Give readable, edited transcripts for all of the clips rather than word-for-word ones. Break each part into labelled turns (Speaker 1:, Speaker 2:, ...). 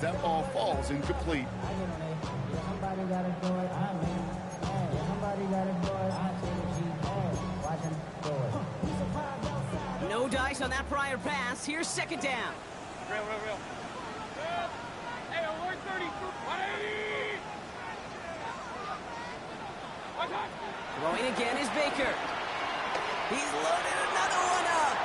Speaker 1: That ball falls incomplete.
Speaker 2: Somebody gotta do it. Somebody gotta do it. I see the G. Watch him do it.
Speaker 3: No dice on that prior pass. Here's second down.
Speaker 4: Real. Hey, alert 30. 180.
Speaker 3: Throwing again is Baker. He's loaded another one up.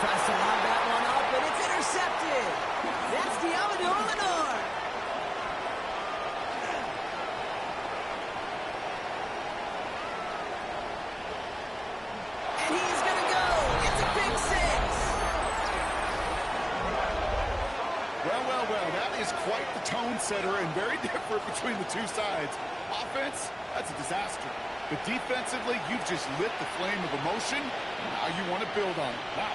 Speaker 3: Tries to lob that one up, but it's intercepted. That's Deommodore Lenoir. And he's going to go. It's a big six.
Speaker 1: Well, that is quite the tone setter and very different between the two sides. Offense, that's a disaster. But defensively, you've just lit the flame of emotion. Now you want to build on it. Wow.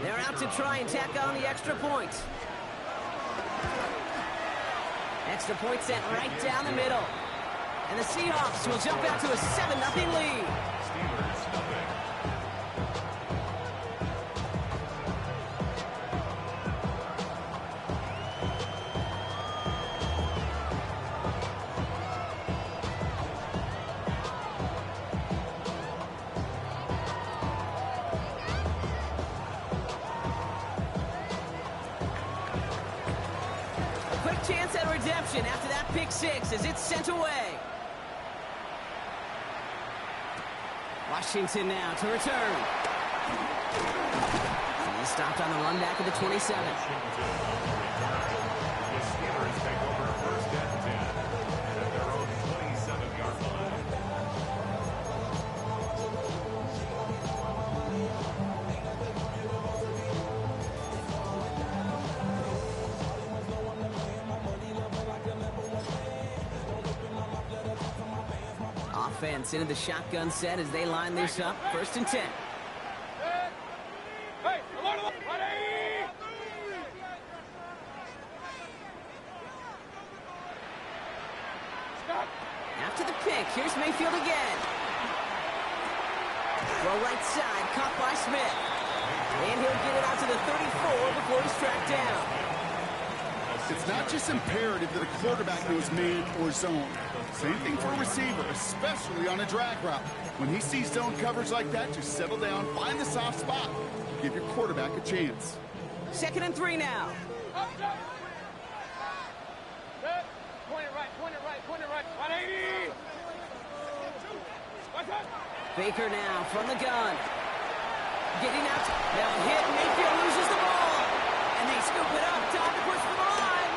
Speaker 3: They're out to try and tack on the extra point. Extra point sent right down the middle. And the Seahawks will jump out to a 7-0 lead. Chance at redemption after that pick six as it's sent away. Washington now to return. And he's stopped on the run back of the 27.
Speaker 5: The Steelers take over first and 10 at their own 27-yard line.
Speaker 3: Offense into the shotgun set as they line this up. First and 10.
Speaker 4: Hey, alert. 180. Stop.
Speaker 3: After the pick, here's Mayfield again. Throw right side, caught by Smith. And he'll get it out to the 34 before he's tracked down.
Speaker 1: It's not just imperative that a quarterback knows man or zone. Same thing for a receiver, especially on a drag route. When he sees zone coverage like that, just settle down, find the soft spot. Give your quarterback a chance.
Speaker 3: 2nd and 3 now.
Speaker 4: Point it right. 180.
Speaker 3: Baker now from the gun. Getting out. Now hit. Mayfield loses the ball. And they scoop it up. Time to push for the line.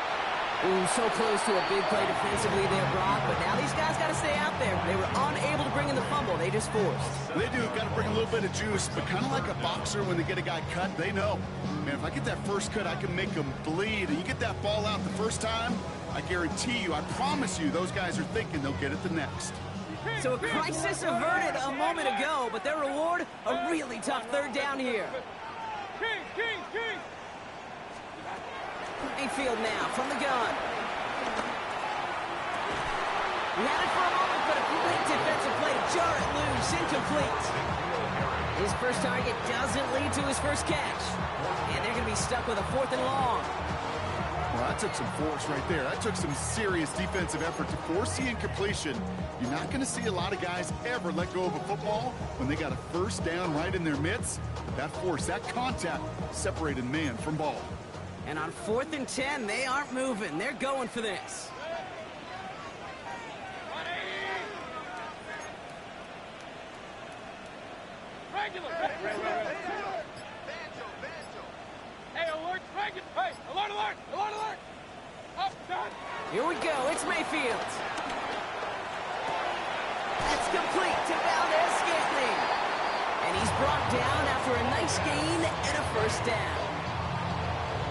Speaker 3: Ooh, so close to a big play defensively there, Brock. But now these guys got to stay out there. They were unable to bring in the fumble. They just forced.
Speaker 1: They do. Got to bring a little bit of juice. But kind of like a boxer when they get a guy cut, they know. Man, if I get that first cut, I can make them bleed. And you get that ball out the first time, I guarantee you, I promise you, those guys are thinking they'll get it the next.
Speaker 3: So a crisis averted a moment ago, but their reward, a really tough 3rd down here.
Speaker 4: King.
Speaker 3: Mayfield now from the gun. He had it for a moment, but a great defensive play to jar it loose, incomplete. His first target doesn't lead to his first catch. And they're going to be stuck with a 4th and long.
Speaker 1: Well, that took some force right there. That took some serious defensive effort to force the incompletion. You're not going to see a lot of guys ever let go of a football when they got a first down right in their midst. That force, that contact, separated man from ball.
Speaker 3: And on 4th and 10, they aren't moving. They're going for this.
Speaker 4: Regular. Hey, alert. Hey, alert. Up, done.
Speaker 3: Here we go. It's Mayfield. That's complete to Valdez-Scantling. And he's brought down after a nice gain and a first down.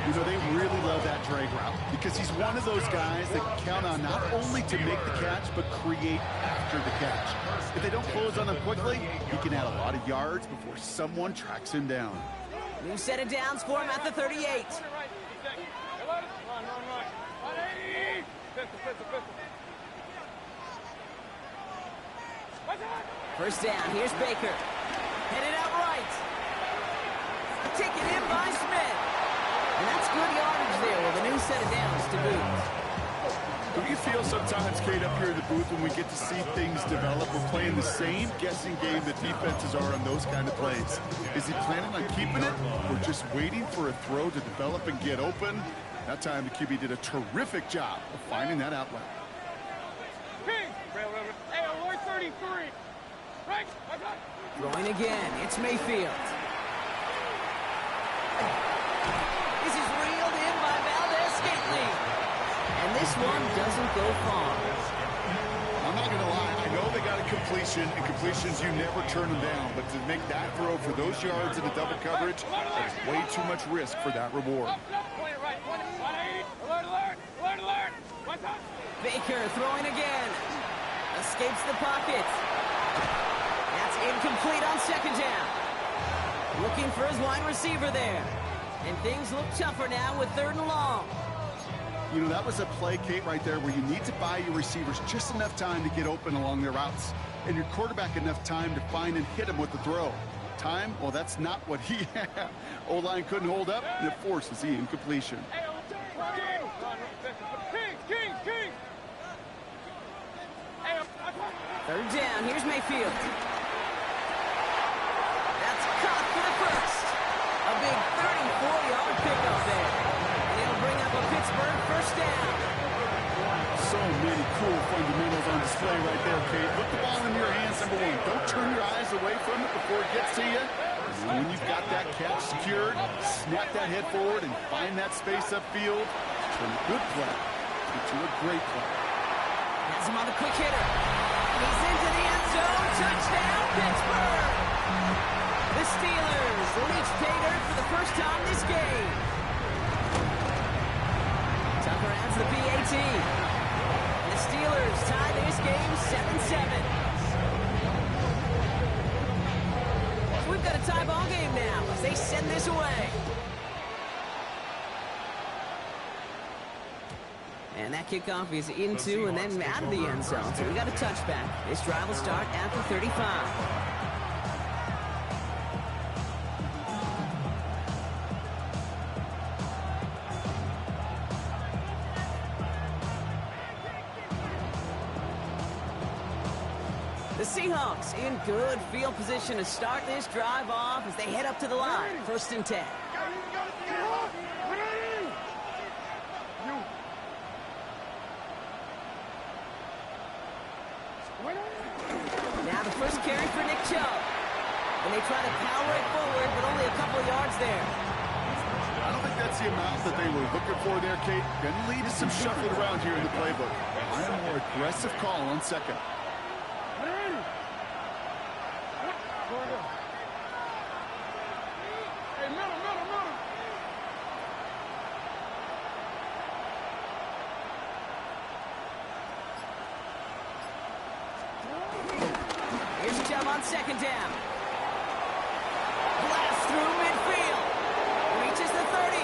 Speaker 1: You know, they really love that drag route because he's one of those guys that can count on not only to make the catch, but create after the catch. If they don't close on him quickly, he can add a lot of yards before someone tracks him down.
Speaker 3: New set of downs for him at the 38.
Speaker 4: Run, run, run. 180. Pistol, pistol, pistol.
Speaker 3: First down, here's Baker. Headed out right. Taken in by Smith. And that's good yardage there with a new set of downs to boot.
Speaker 1: Do you feel sometimes, Kate, up here in the booth when we get to see things develop, we're playing the same guessing game that defenses are on those kind of plays? Is he planning on keeping it or just waiting for a throw to develop and get open? That time the QB did a terrific job of finding that outlet.
Speaker 4: King. Hey, alert 33. Right.
Speaker 3: Throwing again, it's Mayfield. This is reeled in by Valdez-Scantling. And this one doesn't go far.
Speaker 1: I'm not going to lie. I know they got a completion, and completions, you never turn them down. But to make that throw for those yards in the double coverage, there's way too much risk for that reward.
Speaker 4: Point it right. 180. Alert, alert. Alert, alert. What's up?
Speaker 3: Baker throwing again. Escapes the pocket. That's incomplete on second down. Looking for his wide receiver there. And things look tougher now with 3rd and long.
Speaker 1: You know, that was a play, Kate, right there where you need to buy your receivers just enough time to get open along their routes. And your quarterback enough time to find and hit him with the throw. Time? Well, that's not what he had. O-line couldn't hold up, and it forces the incompletion.
Speaker 4: King. Hey,
Speaker 3: 3rd down, here's Mayfield. That's caught for the first. A big 34-yard pickup there. And it'll bring up a Pittsburgh first down.
Speaker 1: So many cool fundamentals on display right there, Kate. Put the ball in your hands, number one. Don't turn your eyes away from it before it gets to you. And when you've got that catch secured, snap that head forward and find that space upfield. Turn a good play into a great play.
Speaker 3: Has him on the quick hitter. He's into the end zone. Touchdown, Pittsburgh! The Steelers reach pay dirt for the first time this game. Tucker adds the PAT. And the Steelers tie this game 7-7. So we've got a tie ball game now as they send this away. And that kickoff is into and then out of the end zone. So we got a touchback. This drive will start at the 35. The Seahawks in good field position to start this drive off as they head up to the line. 1st and 10. Now the first carry for Nick Chubb. And they try to power it forward, but only a couple of yards there.
Speaker 1: I don't think that's the amount that they were looking for there, Kate. Going to lead to some shuffling around here in the playbook. I am a more aggressive call on second.
Speaker 4: Hey, middle.
Speaker 3: Here's Chubb on 2nd down. Blast through midfield. Reaches the 30.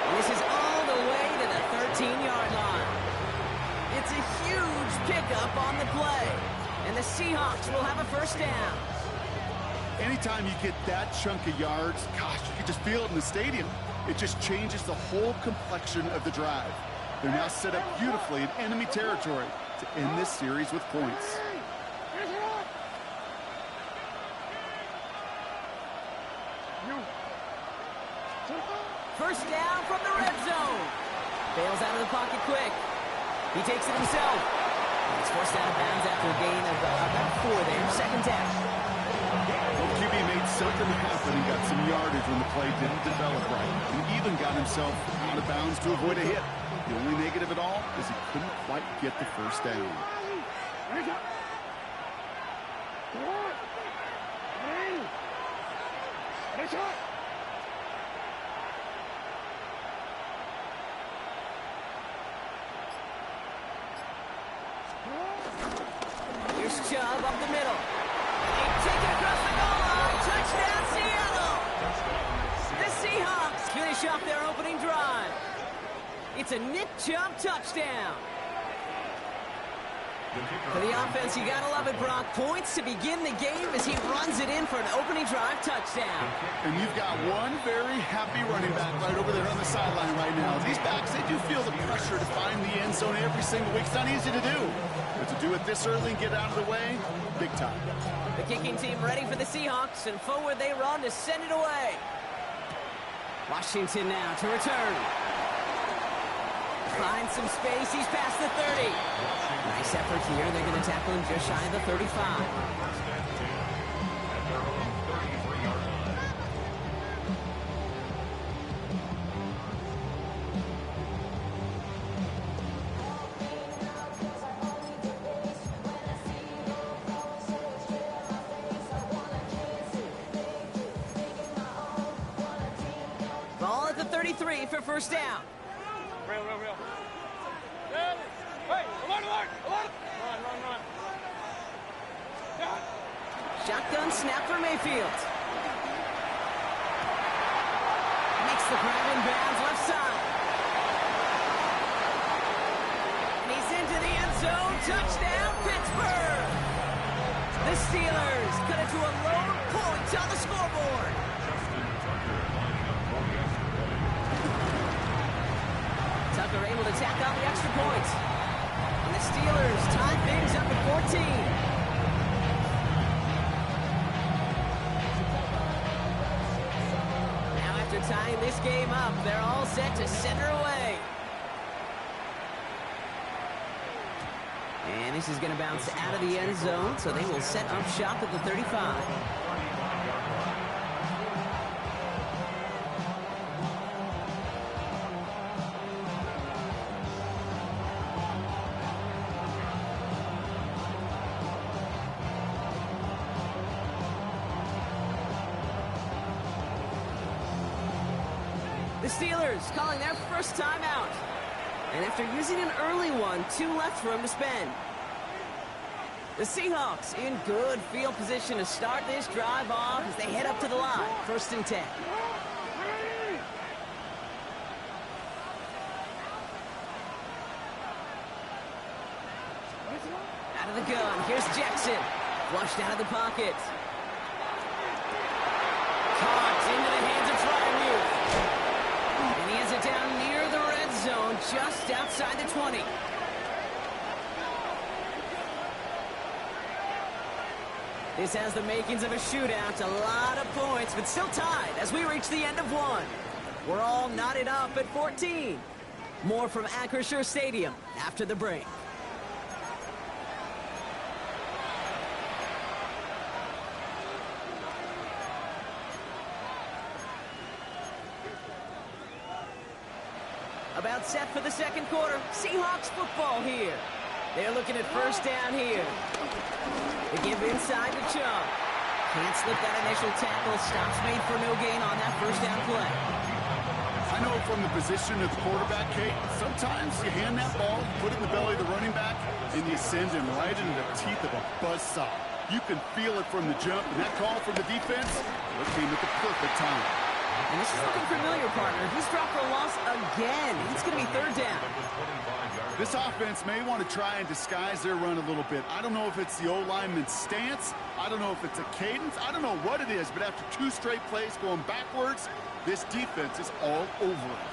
Speaker 3: And this is all the way to the 13-yard line. It's a huge pickup on the play. And the Seahawks will have a first down.
Speaker 1: Anytime you get that chunk of yards, gosh, you can just feel it in the stadium. It just changes the whole complexion of the drive. They're now set up beautifully in enemy territory to end this series with points.
Speaker 3: First down from the red zone. Bails out of the pocket quick. He takes it himself. He's forced out of bounds after a gain of about 4 there. 2nd down.
Speaker 1: Well, QB made something happen and got some yardage when the play didn't develop right. He even got himself out of bounds to avoid a hit. The only negative at all is he couldn't quite get the first down.
Speaker 3: shove up the middle. And they take it across the goal line. Touchdown, Seattle! The Seahawks finish off their opening drive. It's a Nick Chubb touchdown. For the offense, you gotta love it, Brock. Points to begin the game as he runs it in for an opening drive touchdown.
Speaker 1: And you've got one very happy running back right over there on the sideline right now. These backs, they do feel the pressure to find the end zone every single week. It's not easy to do. But to do it this early and get out of the way, big time.
Speaker 3: The kicking team ready for the Seahawks, and forward they run to send it away. Washington now to return. Finds some space. He's past the 30. Nice effort here. They're going to tackle him just shy of the 35. Ball at the 33 for first down.
Speaker 4: Real. Hey, alert! Run.
Speaker 3: Shotgun snap for Mayfield. Makes the grab in bounds left side. And he's into the end zone. Touchdown, Pittsburgh! The Steelers cut it to a lone point on the scoreboard. Tucker able to tack on the extra point. And the Steelers tie things up at 14. Now after tying this game up, they're all set to send her away. And this is going to bounce out of the end zone, so they will set up shop at the 35. The Steelers calling their first timeout. And after using an early one, 2 left for him to spend. The Seahawks in good field position to start this drive off as they head up to the line. 1st and 10. Out of the gun. Here's Jackson. Flushed out of the pocket. Caught into the hands of Freiermuth. And he has it down near the red zone, just outside the 20. This has the makings of a shootout, a lot of points, but still tied as we reach the end of one. We're all knotted up at 14. More from Acrisure Stadium after the break. About set for the second quarter. Seahawks football here. They're looking at first down here. They give inside to Chubb. Can't slip that initial tackle. Stops made for no gain on that first down play.
Speaker 1: I know from the position of the quarterback, Kate, sometimes you hand that ball, put it in the belly of the running back, and you send him right into the teeth of a buzzsaw. You can feel it from the jump, and that call from the defense, it came at the perfect time.
Speaker 3: And this is looking familiar, partner. He's dropped for a loss again. It's going to be third down.
Speaker 1: This offense may want to try and disguise their run a little bit. I don't know if it's the O-lineman's stance. I don't know if it's a cadence. I don't know what it is, but after 2 straight plays going backwards, this defense is all over it.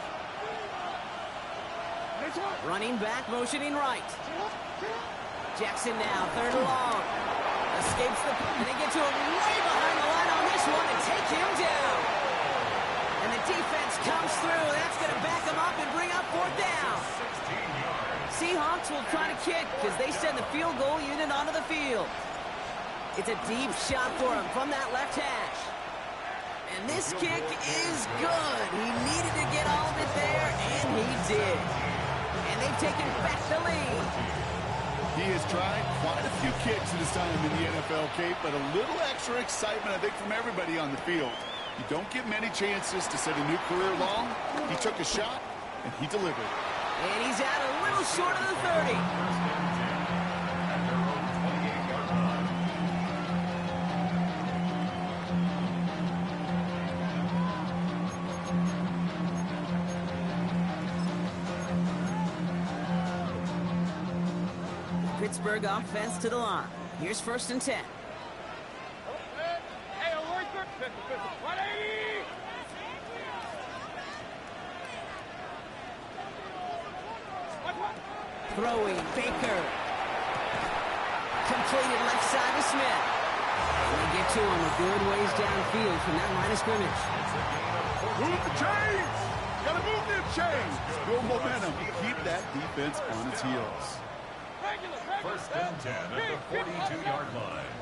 Speaker 3: Running back, motioning right. Jackson now, 3rd and long. Escapes the... And they get to him way behind the line on this one and take him down. And the defense comes through. That's going to back him up and bring up 4th down. Seahawks will try to kick as they send the field goal unit onto the field. It's a deep shot for him from that left hash. And this kick is good. He needed to get all of it there, and he did. And they've taken back the lead.
Speaker 1: He has tried quite a few kicks in his time in the NFL, Kate, but a little extra excitement, I think, from everybody on the field. You don't get many chances to set a new career long. He took a shot, and he delivered.
Speaker 3: And he's out a little short of the 30. Pittsburgh offense to the line. Here's 1st and 10.
Speaker 4: Hey, alert, 180!
Speaker 3: Throwing, Baker. Completed left side to Smith. And they get to him a good ways downfield from that line of scrimmage.
Speaker 1: Move the chains! Gotta move them chains! Build momentum. Keep that defense on its heels.
Speaker 5: First and 10 at the 42-yard line.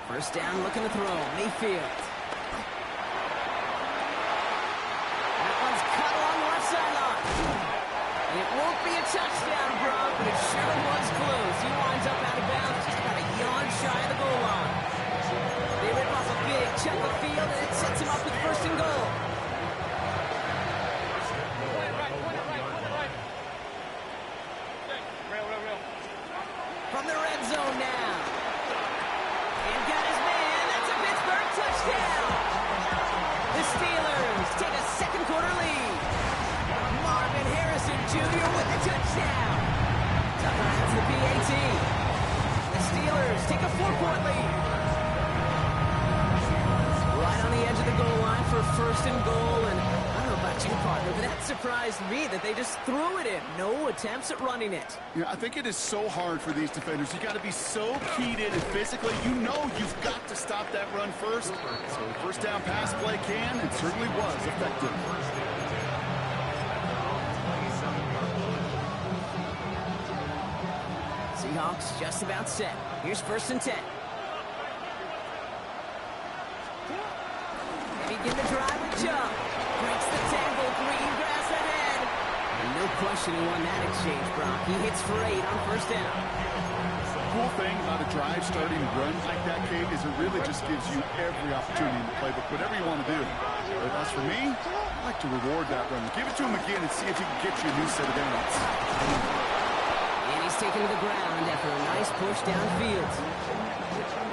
Speaker 3: First down, looking to throw. Mayfield. That one's cut along the left sideline. It won't be a touchdown, Brock, but it sure was close. He winds up out of bounds, just about a yard shy of the goal line. They rip off a big chunk of field, and it sets him up with 1st and goal. From the red zone now. And got his man. That's a Pittsburgh touchdown. The Steelers take a second quarter lead. Marvin Harrison Jr. with the touchdown. Tucker has the PAT. The Steelers take a 4-point lead. Right on the edge of the goal line for 1st and goal. And I don't know about you, partner, but that surprised me that they just threw it in. No attempts at running it.
Speaker 1: Yeah, I think it is so hard for these defenders. You got to be so keyed in and physically. You know you've got to stop that run first. So the first down pass play can and certainly was effective.
Speaker 3: Seahawks just about set. Here's 1st and 10. They begin the drive with Chubb. Breaks the tangle, green grass ahead. And no question who won that exchange, Brock. He hits for 8 on 1st down.
Speaker 1: Cool thing about a drive starting to run like that, Kate, is it really just gives you every opportunity in the playbook, whatever you want to do. But as for me, I like to reward that run. Give it to him again and see if he can get you a new set of downs.
Speaker 3: And he's taken to the ground after a nice push downfield.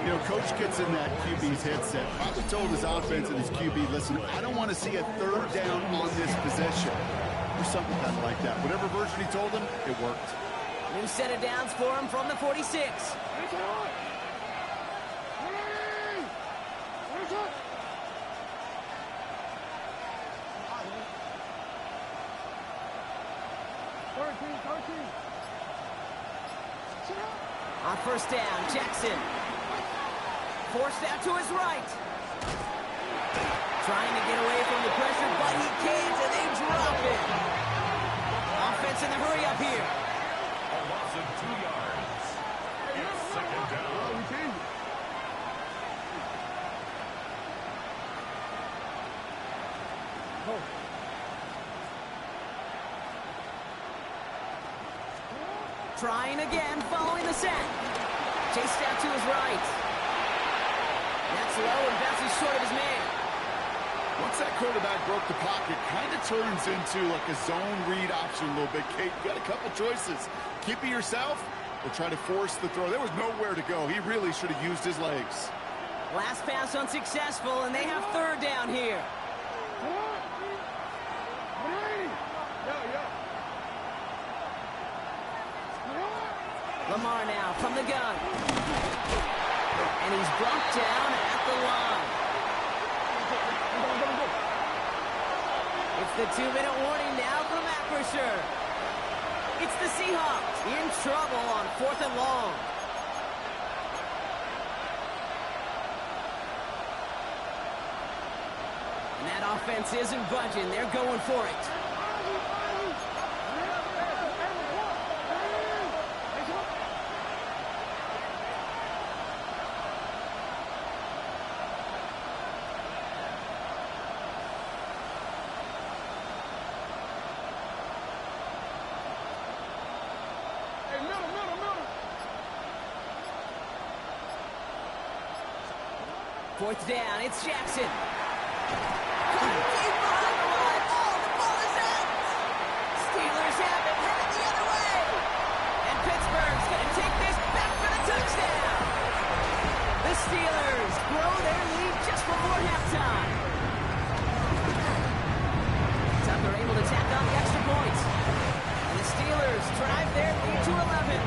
Speaker 1: You know, Coach gets in that QB's headset, probably told his offense and his QB, listen, I don't want to see a 3rd down on this possession. Or something kind of like that. Whatever version he told him, it worked.
Speaker 3: New set of downs for him from the 46. On 1st down, Jackson. Forced out to his right. Trying to get away from the pressure, but he can't, and they drop it. Offense in the hurry up here.
Speaker 5: A loss of 2 yards. It's 2nd down.
Speaker 3: Trying again, following the set. Chased out to his right. That's low and bounces short of his man.
Speaker 1: Once that quarterback broke the pocket, kind of turns into like a zone read option a little bit. Kate, you got a couple choices. Keep it yourself or try to force the throw. There was nowhere to go. He really should have used his legs.
Speaker 3: Last pass unsuccessful, and they have 3rd down here. Lamar now from the gun. And he's brought down at the line. It's the 2-minute warning now from Acrisure. It's the Seahawks in trouble on 4th and long. And that offense isn't budging. They're going for it. Fourth down, it's Jackson. Deep behind the line. Oh, the ball is out. Steelers have it, headed the other way. And Pittsburgh's going to take this back for the touchdown. The Steelers grow their lead just before halftime. Steelers drive their lead to 11.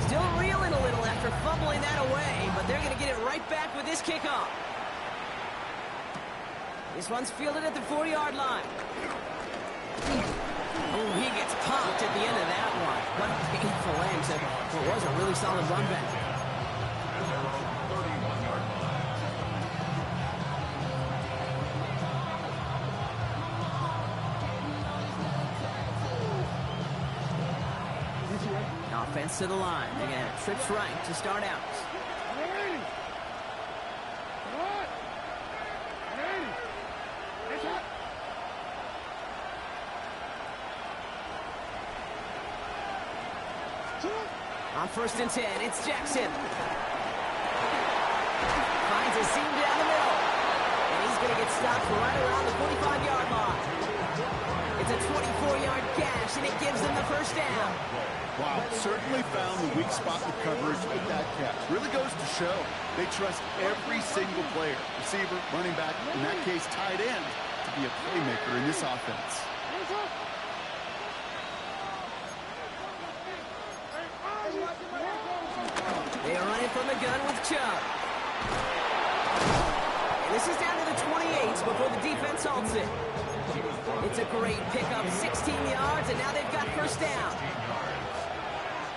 Speaker 3: Still reeling a little after fumbling that away, but they're going to get it right back with this kickoff. This one's fielded at the 4-yard line. Oh, he gets popped at the end of that one. What a painful end to what was a really solid run back. Offense to the line. They're going to have trips right to start out. On 1st and 10, it's Jackson. Finds a seam down the middle. And he's going to get stopped right around the 45-yard line. It's a 24-yard gash, and it gives them the first down.
Speaker 1: Wow, certainly found the weak spot in coverage with that catch. Really goes to show they trust every single player, receiver, running back, in that case tight end, to be a playmaker in this offense.
Speaker 3: They are running from the gun with Chubb. And this is down to the 28 before the defense halts it. It's a great pickup, 16 yards, and now they've got first down.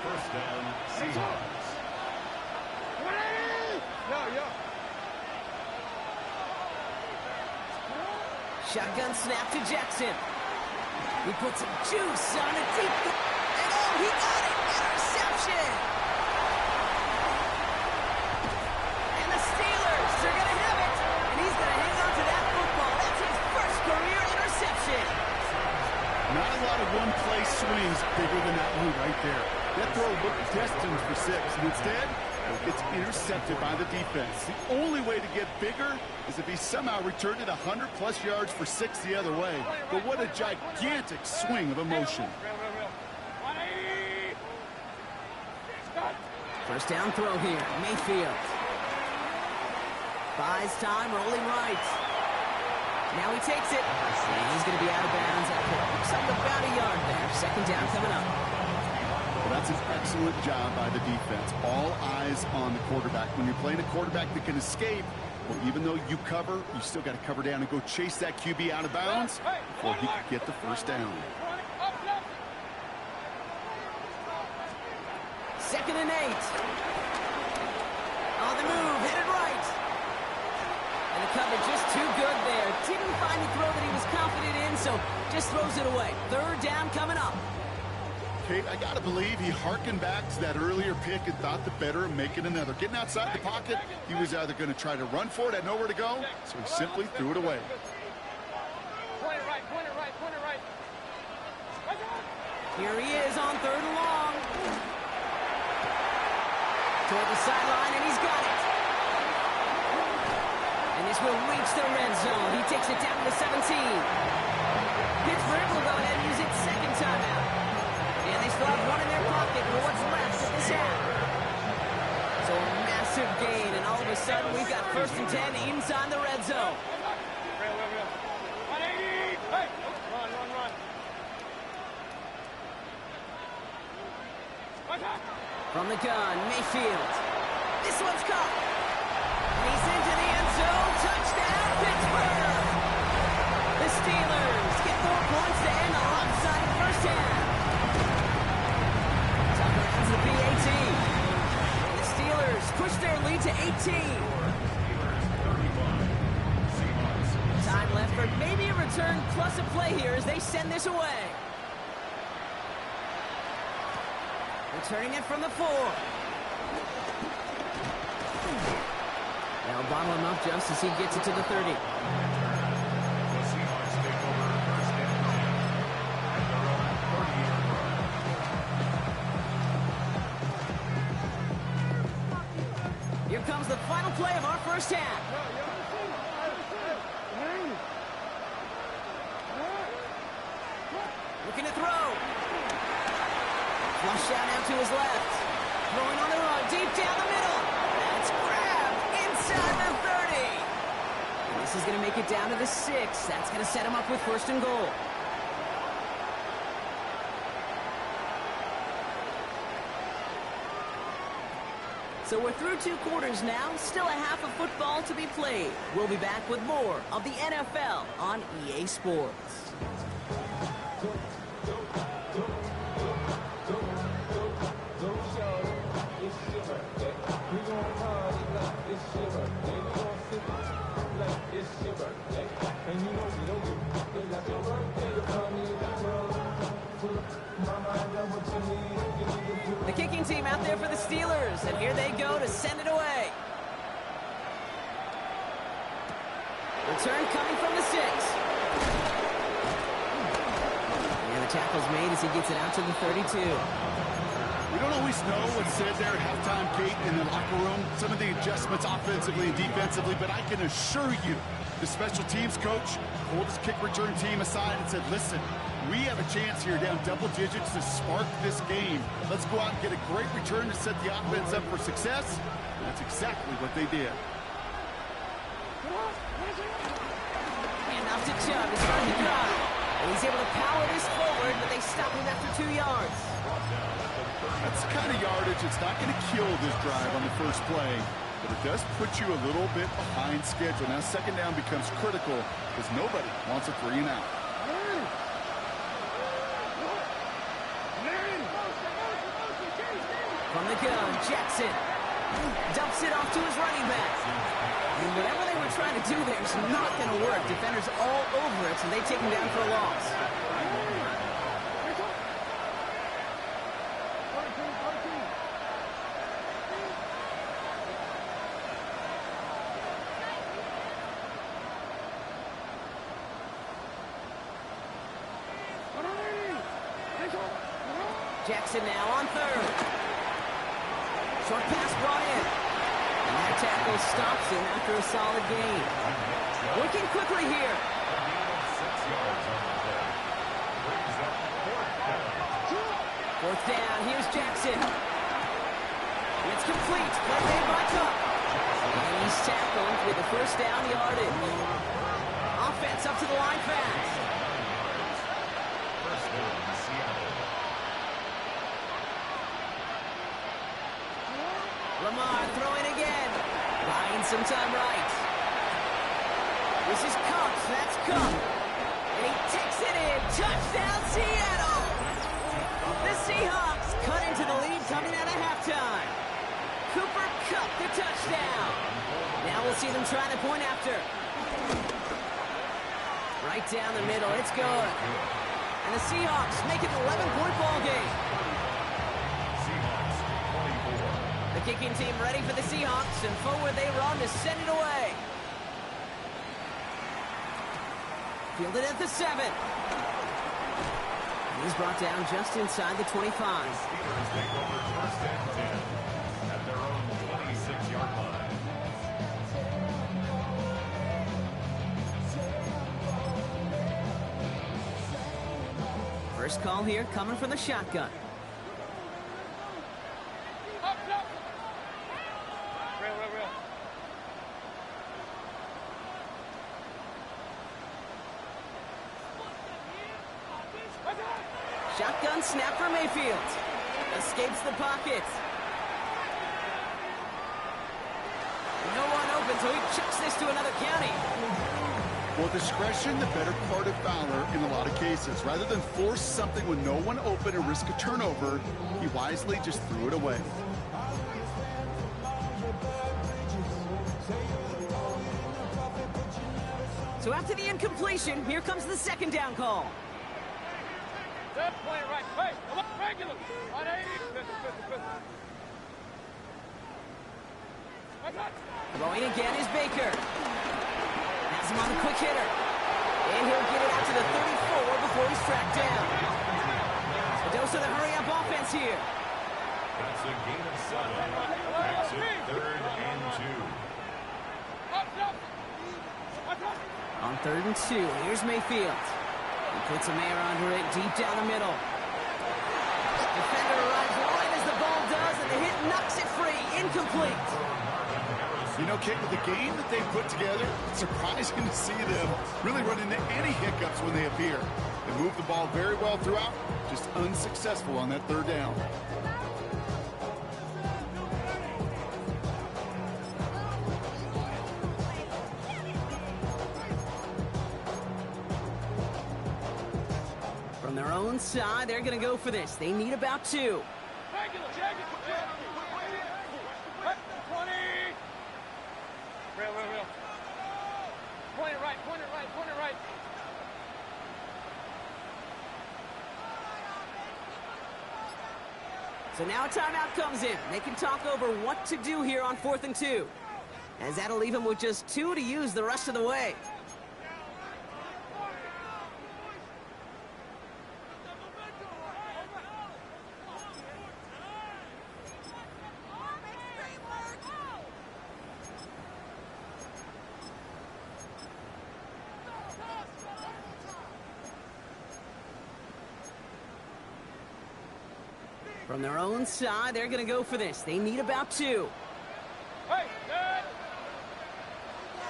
Speaker 5: First down, Seahawks.
Speaker 3: Shotgun snap to Jackson. He puts some juice on a deep... And oh, he got it! Interception! And the Steelers are going to have it. And he's going to hang on to that football. That's his first career interception.
Speaker 1: Not a lot of one-play swings bigger than that one right there. That throw looked destined for 6, and instead, it's intercepted by the defense. The only way to get bigger is if he somehow returned it 100-plus yards for 6 the other way. But what a gigantic swing of emotion.
Speaker 3: First down throw here, Mayfield. Buys time, rolling right. Now he takes it. And he's going to be out of bounds after something about a yard there. Second down coming up.
Speaker 1: Well, that's an excellent job by the defense. All eyes on the quarterback. When you're playing a quarterback that can escape, well, even though you cover, you still got to cover down and go chase that QB out of bounds before he can get the first down.
Speaker 3: 2nd and 8. On the move, headed right. And the cover just too good there. Didn't find the throw that he was confident in, so just throws it away. 3rd down coming up.
Speaker 1: Kate, I got to believe he hearkened back to that earlier pick and thought the better of making another. Getting outside the pocket, he was either going to try to run for it, had nowhere to go, so he simply threw it away.
Speaker 4: Point it right.
Speaker 3: Here he is on 3rd and long. Toward the sideline, and he's got it. And this will reach the red zone. He takes it down to the 17. Pittsburgh will go ahead and use its second timeout. And they still have one in their pocket for what's left of this half. So a massive gain, and all of a sudden we've got 1st and 10 inside the red zone.
Speaker 4: 180! Hey! Run.
Speaker 3: From the gun, Mayfield. This one's caught. And he's into the end zone. Touchdown, Pittsburgh! The Steelers get 4 points to end the lopsided first half. Tucker has the PAT. And the Steelers push their lead to 18. Time left for maybe a return plus a play here as they send this away. Returning it from the 4. They'll bottle him up just as he gets it to the 30.
Speaker 5: The Seahawks take over first and 10 at their own 30-yard line.
Speaker 3: Here comes the final play of our first half. Looking to throw. Flush out now to his left. Throwing on the run, deep down the middle. That's grabbed inside the 30. And this is going to make it down to the 6. That's going to set him up with 1st and goal. So we're through 2 quarters now, still a half of football to be played. We'll be back with more of the NFL on EA Sports. The kicking team out there for the Steelers, and here they go to send it away. Return coming from the 6. And the tackle's made as he gets it out to the 32.
Speaker 1: We don't always know what's said there at halftime, Kate, in the locker room. Some of the adjustments offensively and defensively, but I can assure you, the special teams coach pulled his kick return team aside and said, listen, we have a chance here down double digits to spark this game. Let's go out and get a great return to set the offense up for success. And that's exactly what they did.
Speaker 3: And off to Chubb to start the drive. And he's able to power this forward, but they stop him after 2 yards.
Speaker 1: That's the kind of yardage that's not going to kill this drive on the first play, but it does put you a little bit behind schedule. Now second down becomes critical because nobody wants a 3 and out.
Speaker 3: From the gun, Jackson dumps it off to his running back. And whatever they were trying to do there is not going to work. Defenders all over it, so they take him down for a loss. Jackson now on 3rd. Short pass brought in. And that tackle stops him after a solid gain. Working quickly here. Fourth down, here's Jackson. It's complete, play made by Cup. And he's tackled with the first down yardage. Offense up to the line fast. Lamar throwing again. Buying some time right. This is Cup. That's Cup. And he takes it in. Touchdown, Seattle. The Seahawks cut into the lead coming out of halftime. Cooper Kupp the touchdown. Now we'll see them try the point after. Right down the middle. It's good. And the Seahawks make it an 11-point ball game. The kicking team ready for the Seahawks, and forward they run to send it away. Fielded at the 7. And he's brought down just inside the 25.
Speaker 5: Steelers take over first and 10 at their own 26-yard line.
Speaker 3: First call here coming from the shotgun. Shotgun snap for Mayfield. Escapes the pocket. No one open, so he chucks this to another county.
Speaker 1: Well, discretion, the better part of valor in a lot of cases. Rather than force something with no one open and risk a turnover, he wisely just threw it away.
Speaker 3: So after the incompletion, here comes the second down call.
Speaker 4: Play right. Hey, regular. 180.
Speaker 3: Throwing again is Baker. Has him on the quick hitter. And he'll get it out to the 34 before he's tracked down. A dose of the hurry-up offense here.
Speaker 5: That's a gain of 7. Makes it 3rd and 2.
Speaker 3: On 3rd and 2, here's Mayfield. He puts a man under it deep down the middle. Defender arrives right as the ball does, and the hit knocks it free. Incomplete.
Speaker 1: You know, Kate, with the game that they put together, it's surprising to see them really run into any hiccups when they appear. They move the ball very well throughout, just unsuccessful on that 3rd down.
Speaker 3: own side, they're going to go for this. They need about 2.
Speaker 4: Regular, check it. 20. Real. Point it right.
Speaker 3: So now a timeout comes in. They can talk over what to do here on 4th and 2. As that'll leave them with just 2 to use the rest of the way. From their own side, they're going to go for this. They need about 2.
Speaker 4: Hey, good.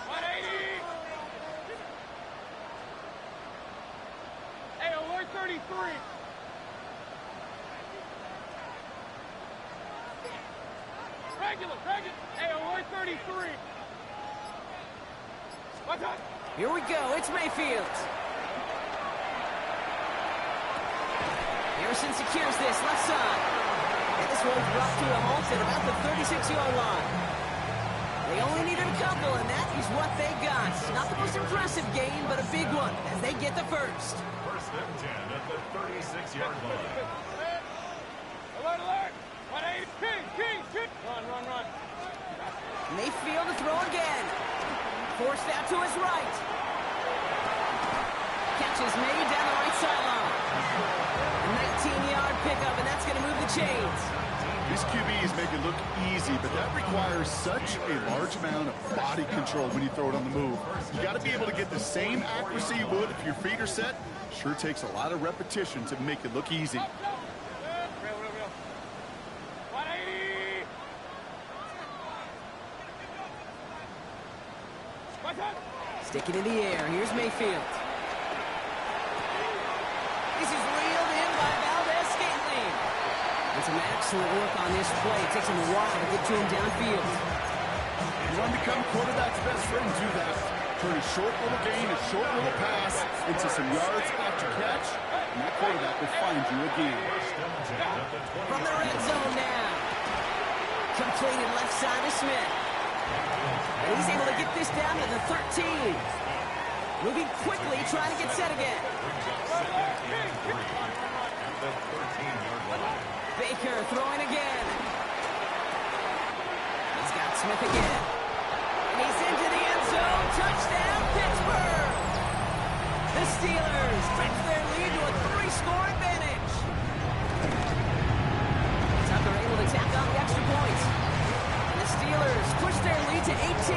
Speaker 4: 180. Hey, alert 33. Regular. Hey, alert 33. What's up?
Speaker 3: Here we go. It's Mayfield. Harrison secures this left side. And this one's brought to a halt at about the 36-yard line. They only needed a couple, and that is what they got. Not the most impressive gain, but a big one as they get the first.
Speaker 5: First and 10 at the 36-yard line.
Speaker 4: Alert. 180. King. Run.
Speaker 3: Mayfield to throw again. Forced out to his right. Catch is made down the right sideline. A 19-yard pickup, and that's going to move the chains.
Speaker 1: These QBs make it look easy, but that requires such a large amount of body control when you throw it on the move. You got to be able to get the same accuracy you would if your feet are set. Sure takes a lot of repetition to make it look easy.
Speaker 4: Real. 180. What's up?
Speaker 3: Stick it in the air. Here's Mayfield. This is reeled in by Valdez-Scantling. And some excellent work on this play. It takes him a while to get to him downfield.
Speaker 1: You want to become quarterback's best friend, do that. Turn a short little gain, a short little pass into some yards after catch, and that quarterback will find you again.
Speaker 3: From the red zone now. Completed left side to Smith. And he's able to get this down to the 13. Moving quickly, trying to get set again. Baker throwing again. He's got Smith again. And he's into the end zone. Touchdown, Pittsburgh! The Steelers stretch their lead to a 3-score advantage. Tucker able to tack on the extra point. And the Steelers push their lead to 18.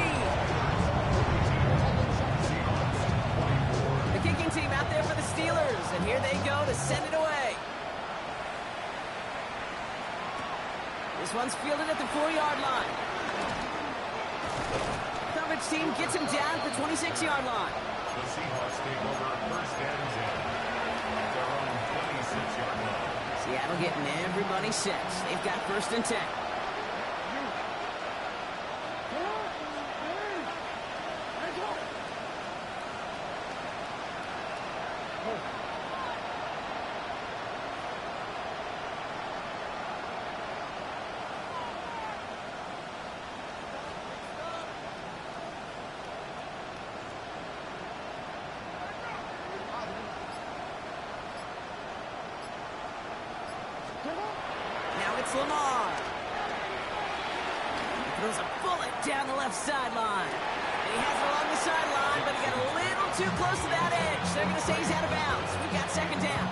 Speaker 3: The kicking team out there for the Steelers. And here they go to send it away. This one's fielded at the 4-yard line. Coverage team gets him down at the 26-yard line.
Speaker 5: The Seahawks take over first and 10 at their own 26-yard line.
Speaker 3: Seattle getting everybody set. They've got first and 10. Now it's Lamar. He throws a bullet down the left sideline. And he has it along the sideline, but he got a little too close to that edge. They're going to say he's out of bounds. We've got second down.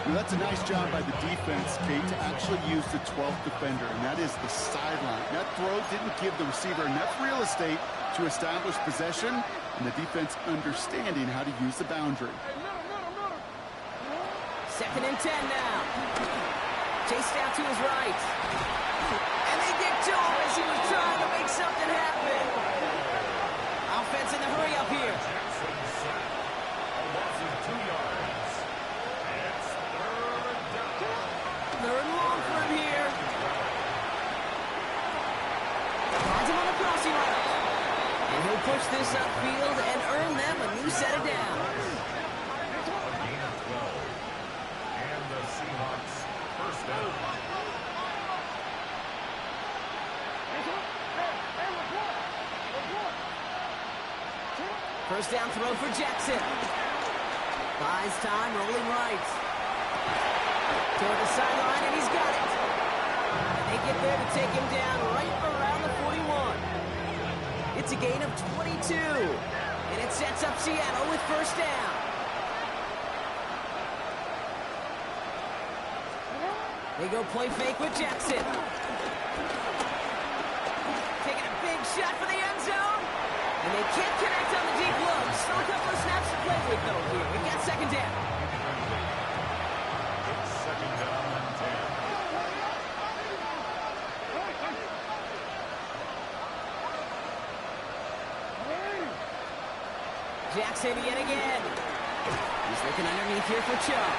Speaker 1: Well, that's a nice job by the defense, Kate, to actually use the 12th defender, and that is the sideline. That throw didn't give the receiver enough real estate to establish possession, and the defense understanding how to use the boundary.
Speaker 3: Second and 10 now. Chased out to his right. And they get to him as he was trying to make something happen. Offense in the hurry up here. Third and long for him here. Finds him on the crossing route. And he'll push this upfield and earn them a new set of downs. first down throw for Jackson. Buys time, rolling right. Toward the sideline, and he's got it. And they get there to take him down right around the 41. It's a gain of 22. And it sets up Seattle with first down. They go play fake with Jackson. Taking a big shot for the end zone. And they can't connect on the deep look. Still a couple of snaps to play with, though, here. We got second down.
Speaker 5: It's second down and 10.
Speaker 3: Jackson yet again. He's looking underneath here for Chubb.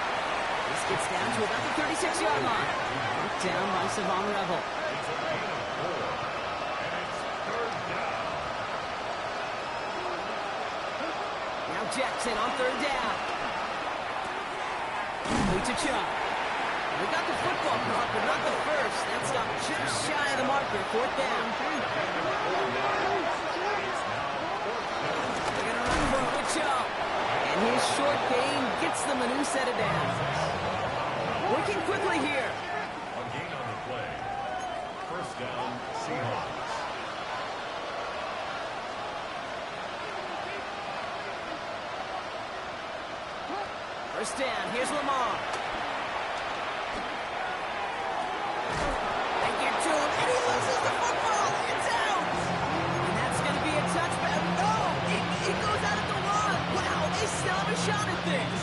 Speaker 3: This gets down to about the 36-yard line. Knocked down by Savon Revel.
Speaker 5: It's a gain of 4. And it's third down.
Speaker 3: Now Jackson on third down. Lead to Chubb. They got the football caught, but not the first. That stopped just shy of the marker. Fourth down. They're going to run for it with Chubb. And his short gain gets them a new set of downs. Working quickly here.
Speaker 5: A gain on the play. First down, Seahawks.
Speaker 3: First down, here's Lamar. They get to him, and he loses the football. It's out. And that's going to be a touchback. No, it goes out at the one. Wow, they still have a shot at this.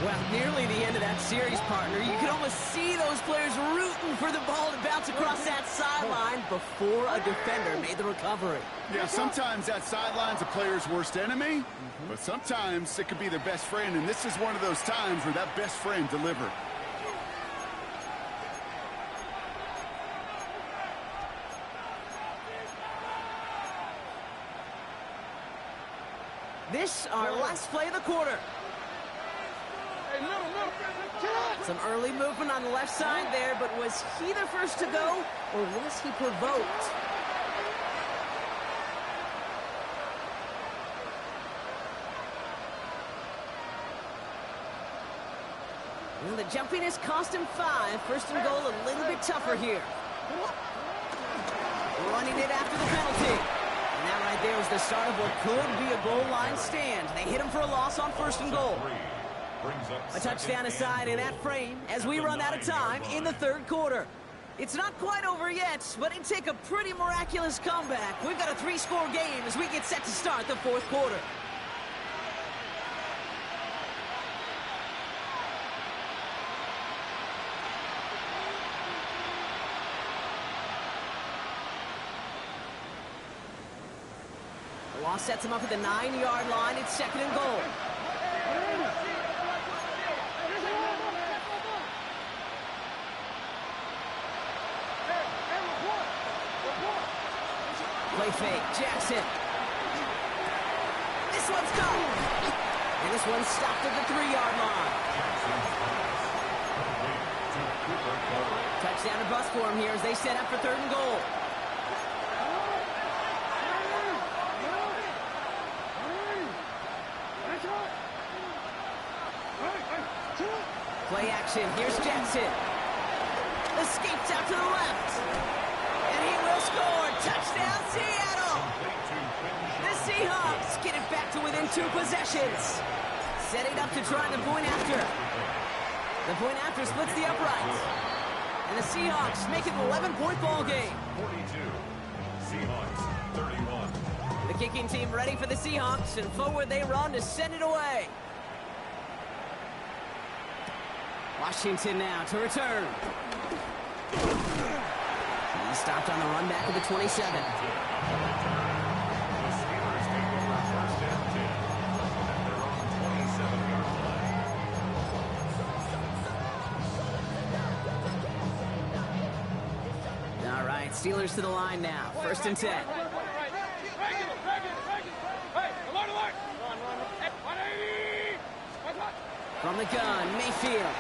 Speaker 3: Well, nearly the end of that series, partner. You can almost see those players rooting for the ball to bounce across that sideline before a defender made the recovery.
Speaker 1: Yeah, sometimes that sideline's a player's worst enemy, but sometimes it could be their best friend, and this is one of those times where that best friend delivered.
Speaker 3: This, our last play of the quarter. Some early movement on the left side there, but was he the first to go, or was he provoked? Well, the jumpiness cost him 5. First and goal, a little bit tougher here. Running it after the penalty. And that right there was the start of what could be a goal line stand. They hit him for a loss on first and goal. A touchdown aside in that frame as we run out of time in the third quarter. It's not quite over yet, but it'd take a pretty miraculous comeback. We've got a 3-score game as we get set to start the fourth quarter. The loss sets him up at the 9-yard line. It's second and goal. Play fake, Jackson. This one's gone. And this one's stopped at the 3-yard line. Touchdown or bust for him here as they set up for third and goal. Play action, here's Jackson. Escapes out to the left. And he will score. Touchdown, Seattle. The Seahawks get it back to within 2 possessions. Setting up to try the point after. The point after splits the uprights. And the Seahawks make it an 11-point ball game.
Speaker 5: 42. Seahawks, 31.
Speaker 3: The kicking team ready for the Seahawks, and forward they run to send it away. Washington now to return. He stopped on the run back of the 27.
Speaker 5: The Steelers take over first and 10 at their own 27-yard line.
Speaker 3: All right, Steelers to the line now. First and 10.
Speaker 4: Hey, alert, alert! Run. 180!
Speaker 3: From the gun, Mayfield.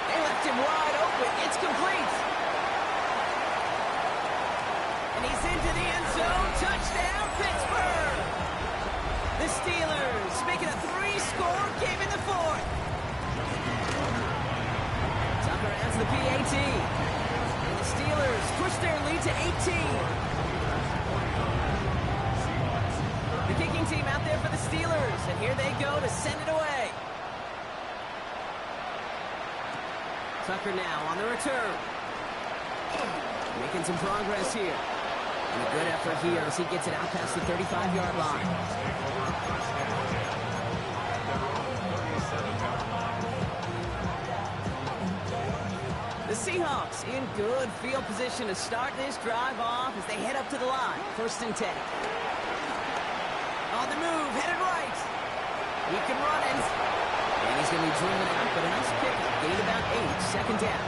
Speaker 3: They left him wide open. It's complete. And he He's into the end zone. Touchdown, Pittsburgh! The Steelers making a 3-score game in the fourth. Tucker adds the PAT. And the Steelers push their lead to 18. The kicking team out there for the Steelers, and here they go to send it away. Tucker now on the return. Making some progress here. And a good effort here as he gets it out past the 35-yard line. The Seahawks in good field position to start this drive off as they head up to the line. 1st and 10. On the move, headed right. He can run it. And he's going to be driven out, but a nice pickup. Gain about 8, 2nd down.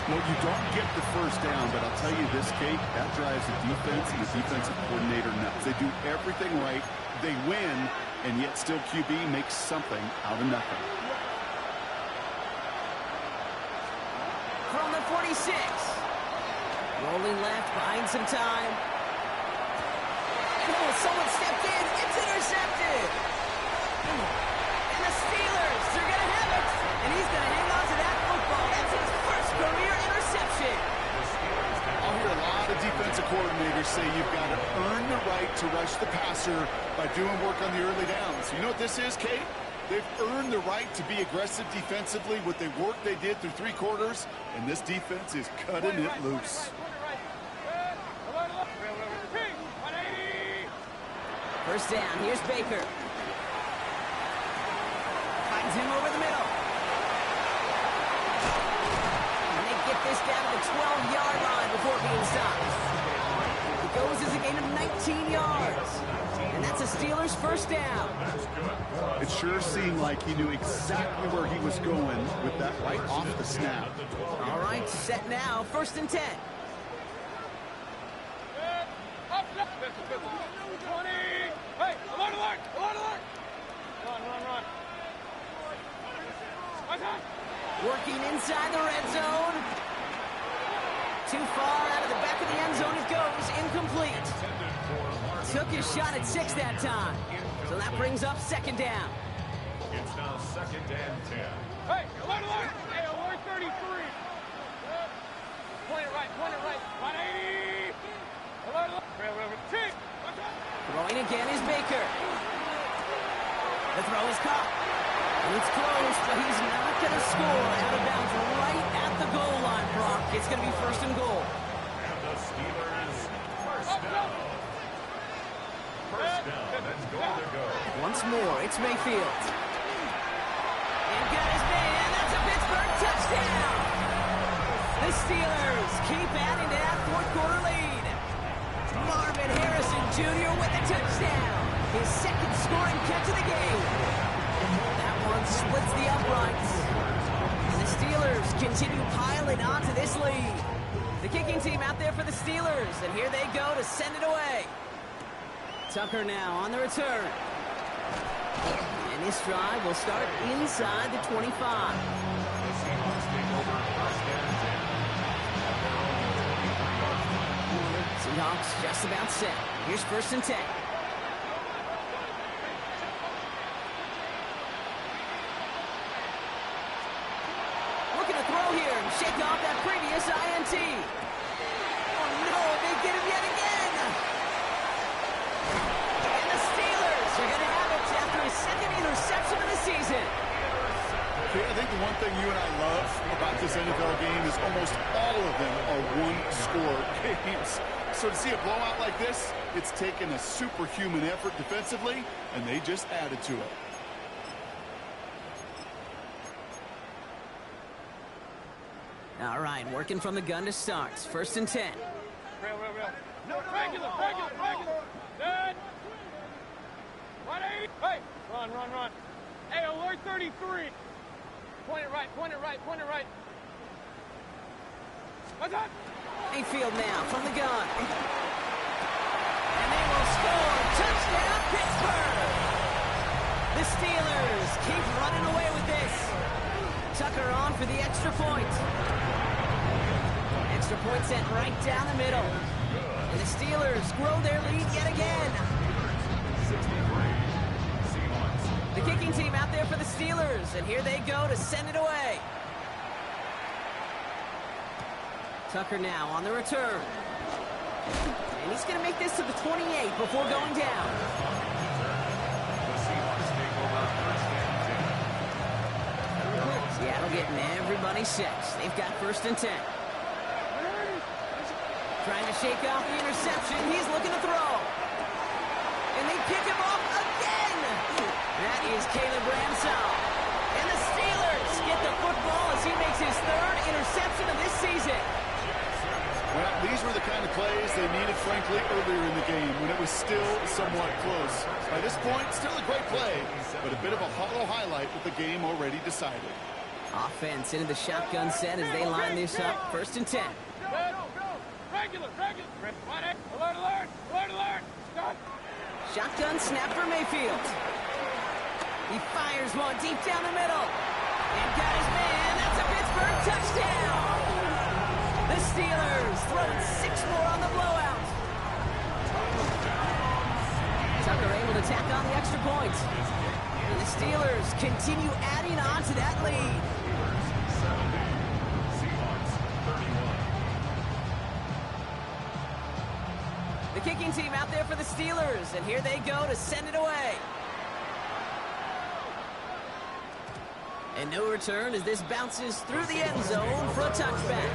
Speaker 1: Well, you don't get the first down, but I'll tell you this, Kate, that drives the defense and the defensive coordinator nuts. They do everything right, they win, and yet still QB makes something out of nothing.
Speaker 3: From the 46. Rolling left, buying some time. Oh, someone stepped in. It's intercepted. And the Steelers, they're going to have it. And he's going to hang on to that football. That's his first career interception.
Speaker 1: I'll hear a lot of defensive coordinators say you've got to earn the right to rush the passer by doing work on the early downs. You know what this is, Kate? They've earned the right to be aggressive defensively with the work they did through 3 quarters, and this defense is cutting it loose.
Speaker 3: First down, here's Baker. Finds him over the middle. And they get this down to the 12-yard line before being stopped. It goes as a gain of 19 yards. And that's a Steelers first down.
Speaker 1: It sure seemed like he knew exactly where he was going with that right off the snap.
Speaker 3: All right, set now, 1st and 10.
Speaker 4: Hey, alert, alert, alert, alert! Run, run, run.
Speaker 3: Working inside the red zone. Too far out of the back of the end zone it goes, incomplete. Took his shot at 6 that time. So that brings up 2nd down.
Speaker 5: It's now 2nd and 10.
Speaker 4: Hey, alert, alert! Hey, alert 33! Point it right, 180! Alert, alert! Team!
Speaker 3: Throwing again is Baker. The throw is caught. And it's close, but he's not going to score out of bounds right at the goal line, Brock. It's going to be 1st and goal.
Speaker 5: And the Steelers first down. First down and goal to go.
Speaker 3: Once more, it's Mayfield. And got his man. That's a Pittsburgh touchdown. The Steelers keep adding to that 4th quarter lead. Marvin Harrison Jr. with the touchdown. His 2nd scoring catch of the game. That one splits the uprights. And the Steelers continue piling onto this lead. The kicking team out there for the Steelers. And here they go to send it away. Tucker now on the return. And this drive will start inside the 25.
Speaker 5: The Seahawks take over 1st and 10.
Speaker 3: Seahawks just about set. Here's 1st and 10. Looking to throw here and shake off that previous INT. Oh no, they get him yet again. And the Steelers are going to have it after his 2nd interception of the season.
Speaker 1: Okay, I think the one thing you and I love about this NFL game is almost all of them are one-score games. So to see a blowout like this, it's taken a superhuman effort defensively, and they just added to it.
Speaker 3: All right, working from the gun to start. 1st and 10.
Speaker 4: Real. No, regular. Dead. 180. Hey, run. Hey, alert 33. Point it right. What's that?
Speaker 3: Mayfield now from the gun. And they will score. Touchdown, Pittsburgh! The Steelers keep running away with this. Tucker on for the extra point. Extra point sent right down the middle. And the Steelers grow their lead yet again.
Speaker 5: 63, Seahawks.
Speaker 3: The kicking team out there for the Steelers, and here they go to send it away. Tucker now on the return. And he's going to make this to the 28 before going down.
Speaker 5: The Seahawks take over first and 10.
Speaker 3: Seattle getting everybody set. They've got first and 10. Trying to shake off the interception. He's looking to throw. And they pick him off again. That is Caleb Ramsell. And the Steelers get the football as he makes his third interception of this season.
Speaker 1: Well, these were the kind of plays they needed, frankly, earlier in the game when it was still somewhat close. By this point, still a great play, but a bit of a hollow highlight with the game already decided.
Speaker 3: Offense into the shotgun set as they line this up. First and 10.
Speaker 4: Go. Regular. Alert. Stop.
Speaker 3: Shotgun snap for Mayfield. He fires one deep down the middle. And got his man. That's a Pittsburgh touchdown. The Steelers throwing 6 more on the blowout. Tucker able to tack on the extra point. And the Steelers continue adding on to that lead.
Speaker 5: 70, Seahawks 31.
Speaker 3: The kicking team out there for the Steelers, and here they go to send it away. And no return as this bounces through the end zone for a touchback.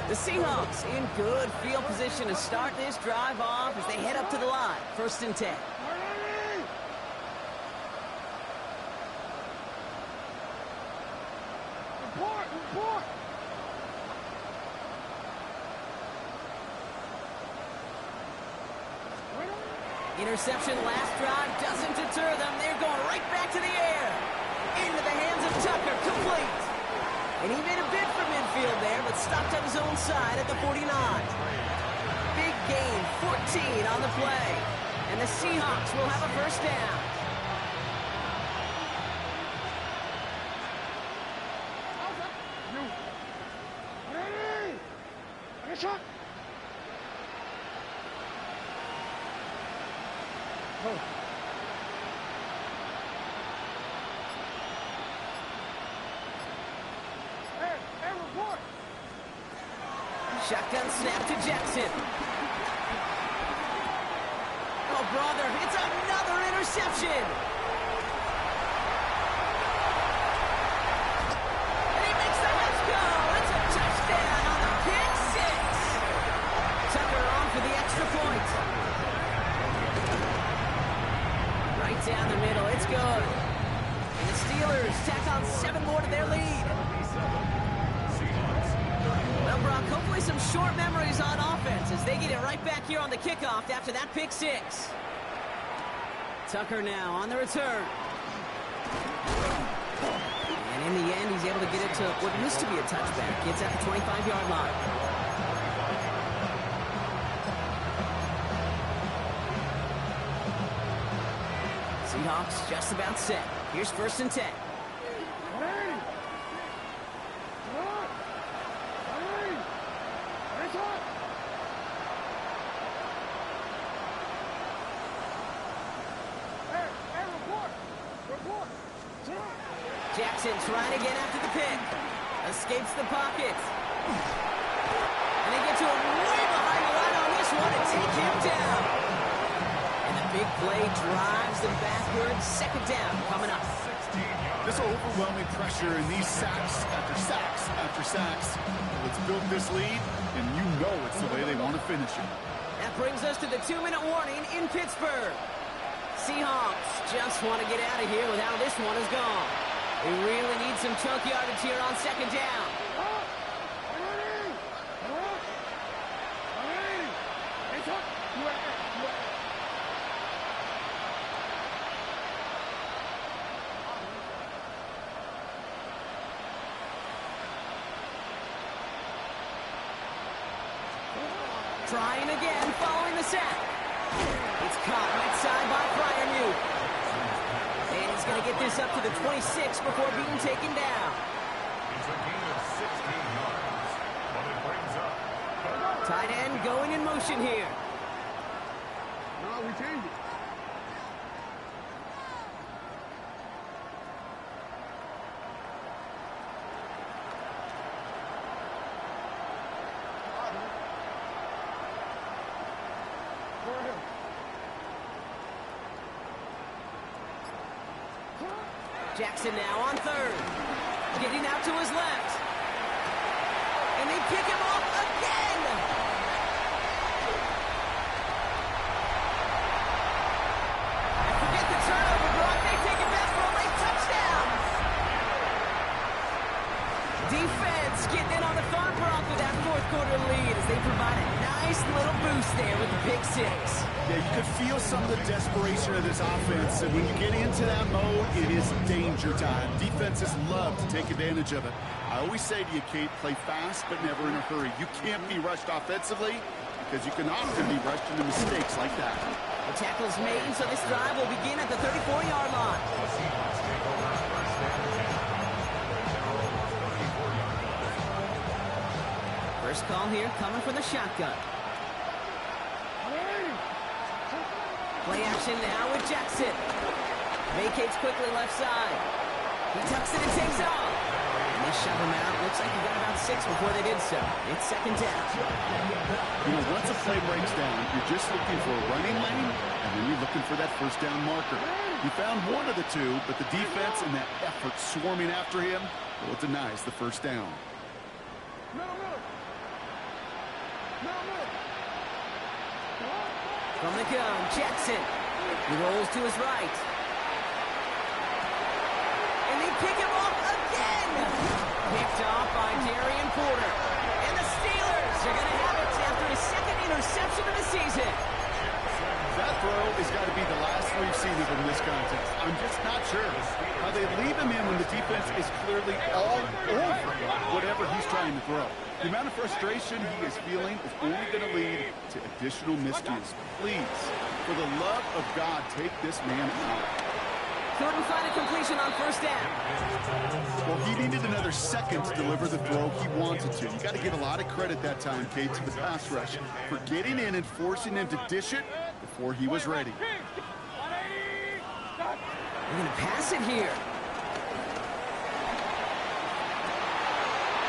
Speaker 3: The Seahawks in good field position to start this drive off as they head up to the line. First and 10.
Speaker 4: Report.
Speaker 3: Interception last drive doesn't deter them. They're going right back to the air. Into the hands of Tucker, complete. And he made a bid for midfield there, but stopped on his own side at the 49. Big gain, 14 on the play. And the Seahawks will have a first down.
Speaker 4: Shot. Hey, report.
Speaker 3: Shotgun snap to Jackson. Oh, brother, it's another interception. And he makes the Mets go. It's a touchdown on the pick six. Tucker on for the extra point. Right down the middle, it's good. And the Steelers tack on 7 more to their lead. Well, Brock, hopefully some short memories on offense as they get it right back here on the kickoff after that pick six. Tucker now on the return. And in the end, he's able to get it to what used to be a touchback. It's at the 25-yard line. Seahawks just about set. Here's first and 10. Jackson trying to get after the pick. Escapes the pocket. And they get to him way behind the line on this one and take him down. And the big play drives them backwards. Second down coming up.
Speaker 1: This overwhelming pressure and these sacks after sacks after sacks. It's built this lead, and you know it's the way they want to finish it.
Speaker 3: That brings us to the 2-minute warning in Pittsburgh. Seahawks just want to get out of here with how this one is gone. They really need some chunk yardage here on second down. Trying again following the sack. It's caught right side by Freiermuth. And he's going to get this up to the 26 before being taken down.
Speaker 5: It's a gain of 16 yards. But it brings up.
Speaker 3: Tight end going in motion here.
Speaker 4: No, we change it.
Speaker 3: Jackson now on third. Getting out to his left. And they pick him off again. And forget the turnover, Brock. They take it back for a late touchdown. Defense getting in on the fun, Brock, with that fourth quarter lead as they provide a nice little boost there with the pick six.
Speaker 1: Yeah, you could feel some of the desperation of this offense, and when you get into that mode, it is danger time. Defenses love to take advantage of it. I always say to you, Kate, play fast but never in a hurry. You can't be rushed offensively because you can often be rushed into mistakes like that.
Speaker 3: The tackle's made, so this drive will begin at the 34-yard line.
Speaker 5: The Seahawks take over first and 10.
Speaker 3: First call here coming from the shotgun. Play action now with Jackson. Vacates quickly left side. He tucks it and takes off. And they shove him out. Looks like he got about 6 before they did so. It's second down.
Speaker 1: You know, once a play breaks down, you're just looking for a running lane, and then you're looking for that first down marker. He found one of the two, but the defense and that effort swarming after him, well, it denies the first down.
Speaker 3: From the gun, Jackson. He rolls to his right. And they pick him off again. Picked off by Darian Porter. And the Steelers are going to have it after his second interception of the season.
Speaker 1: That throw has got to be the last we've seen of him this contest. I'm just not sure how they leave him in when the defense is clearly all over whatever he's trying to throw. The amount of frustration he is feeling is only going to lead to additional miscues. Please, for the love of God, take this man out.
Speaker 3: Couldn't find a completion on first down.
Speaker 1: Well, he needed another second to deliver the throw he wanted to. You got to give a lot of credit that time, Kate, to the pass rush for getting in and forcing him to dish it before he was ready.
Speaker 3: They're going to pass it here.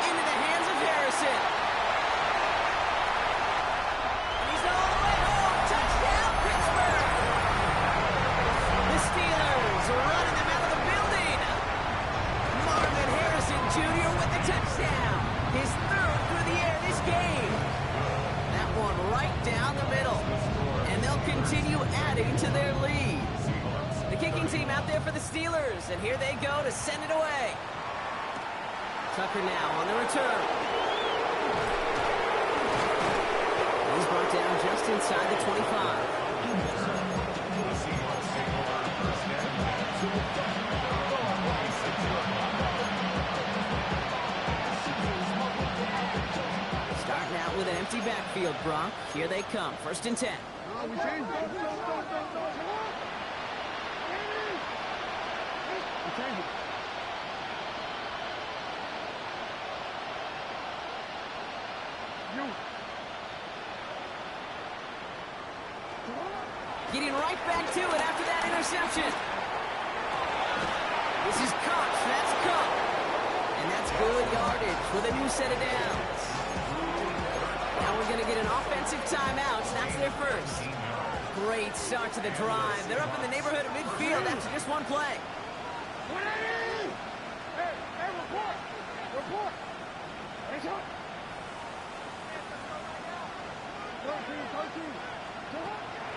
Speaker 3: Into the hands of Harrison. And he's all the way home. Touchdown, Pittsburgh. The Steelers are running them out of the building. Marvin Harrison Jr. with the touchdown. His third through the air this game. That one right down the middle. And they'll continue adding to their lead. The kicking team out there for the Steelers, and here they go to send it away. Tucker now on the return. He's brought down just inside the 25.
Speaker 5: The Seahawks take over first and 10.
Speaker 3: Starting out with an empty backfield, Brock. Here they come, first and 10.
Speaker 4: No, we change it. We change it. You.
Speaker 3: Getting right back to it after that interception. This is Cox, that's Cook. And that's good yardage with a new set of downs. Now we're going to get an offensive timeout. That's their first. Great start to the drive. They're up in the neighborhood of midfield after just one play.
Speaker 4: Hey, report. Report. It's up. 13.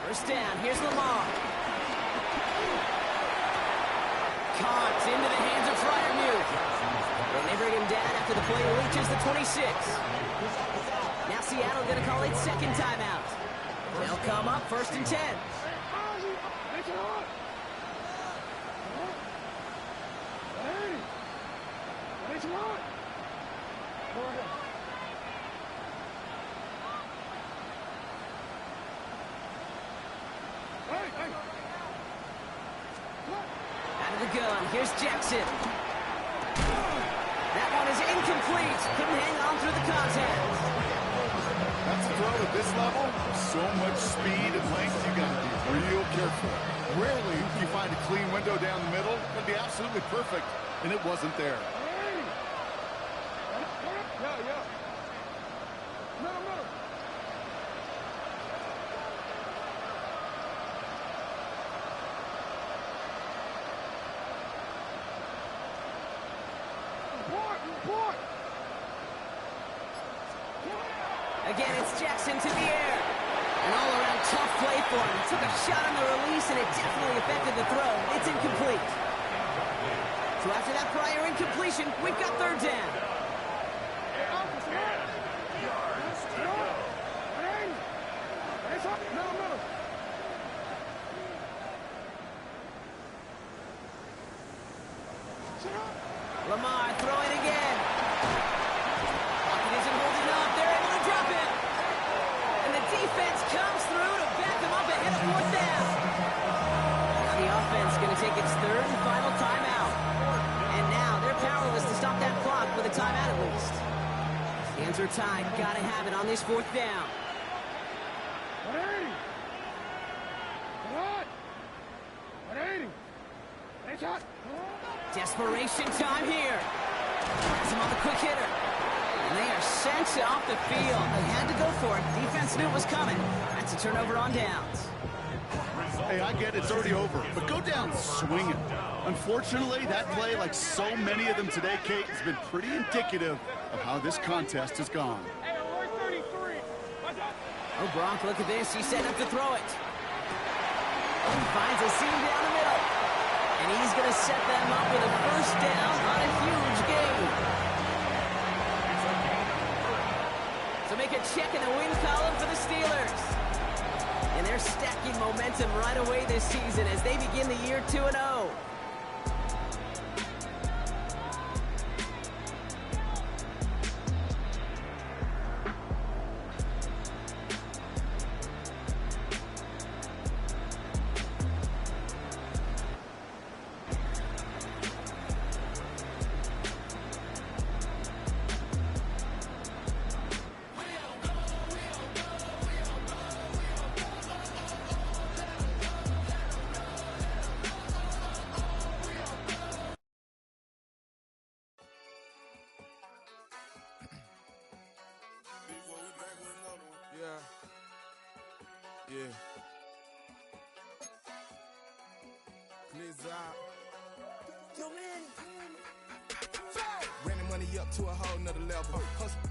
Speaker 3: First down, here's Lamar. Caught into the hands of Freiermuth. And they bring him down after the play reaches the 26. Now Seattle going to call it second timeout. They'll come up first and 10. Out of the gun, here's Jackson. That one is incomplete. Couldn't hang on through the contest.
Speaker 1: That's a throw at this level. So much speed and length, you got to be real careful. Rarely do you find a clean window down the middle. It'd be absolutely perfect, and it wasn't there.
Speaker 4: Yeah. Middle. Report.
Speaker 3: Again, it's Jackson to the air. An all-around tough play for him. Took a shot on the release, and it definitely affected the throw. It's incomplete. So after that prior incompletion, we've got third down. Lamar throwing again. Pocket isn't holding up. They're able to drop it. And the defense comes through to back them up ahead of fourth down. Now the offense going to take its third and final timeout. And now they're powerless to stop that clock with a timeout at least. Hands are tied. Got to have it on this fourth down. Desperation time here. Has him on the quick hitter. And they are sent off the field. They had to go for it. Defense knew it was coming. That's a turnover on downs.
Speaker 1: Hey, I get it's already over, but go down swinging. Unfortunately, that play, like so many of them today, Kate, has been pretty indicative of how this contest has gone.
Speaker 4: Hey, alert 33.
Speaker 3: Oh, Gronk, look at this. He's set up to throw it. He finds a seam down the middle. And he's going to set them up with a first down on a huge gain. So make a check in the win column for the Steelers. And they're stacking momentum right away this season as they begin the year 2-0.
Speaker 6: Yeah. Clears out. Yo, man. Running money up to a whole nother level.